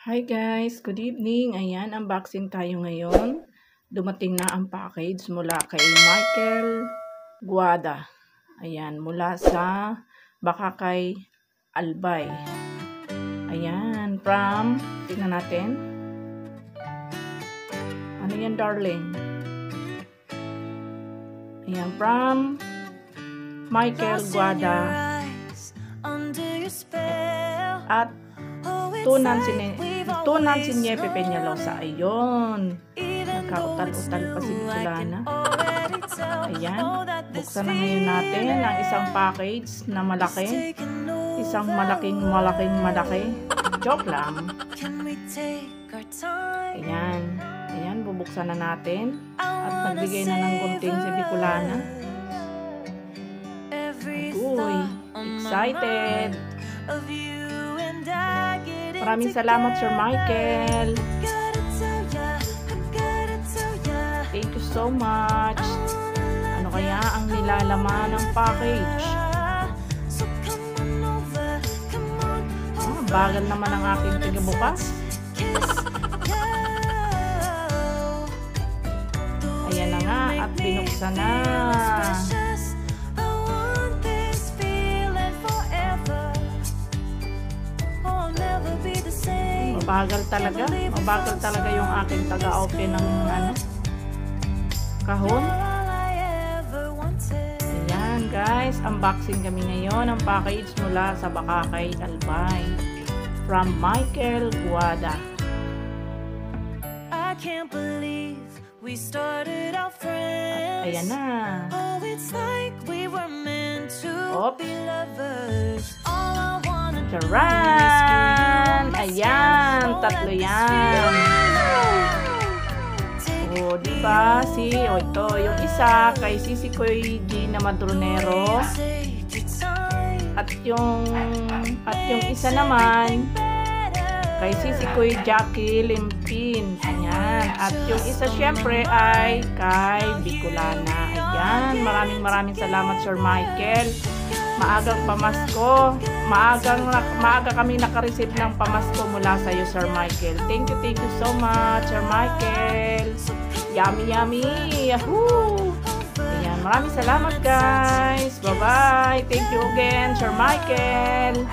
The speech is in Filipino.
Hi guys, good evening. Ayan, unboxing tayo ngayon. Dumating na ang package mula kay Michael Guada. Ayan, mula sa Bakakay Albay. Ayan, tingnan natin. Ano yan, darling? Ayan, from Michael Guada. At Tunan Sinyepe Peñalosa. Ayun. Nagkautal-utal pa si Bicolana. Ayan. Buksan na ngayon natin ang isang package na malaki. Isang malaki. Joke lang. Ayan. Ayan. Bubuksan na natin. At nagbigay na ng gunting si Bicolana. Uy. Excited. Maraming salamat, Sir Michael. Thank you so much. Ano kaya ang nilalaman ng package? Bagal naman ang aking tigabukas. Ayan na nga at binuksan na. Mabagal talaga yung aking taga-open ng kahon. Ayan guys, unboxing kami ngayon ng package mula sa Bakakay Albay from Michael Guada. At ayan na. Charan! Ayan, tatlo yan. O, diba? Ito, yung isa kay Sisikoy Gina Madronero. At yung isa naman kay Sisikoy Jackie Limpin. Ayan. At yung isa syempre ay kay Bicolana. Ayan, maraming salamat, Sir Michael. Maagang pamasko. Maaga kami nakareceive ng pamasko mula sa iyo, Sir Michael. Thank you so much, Sir Michael. Yummy. Yahoo! Ayan, maraming salamat guys. Bye-bye. Thank you again, Sir Michael.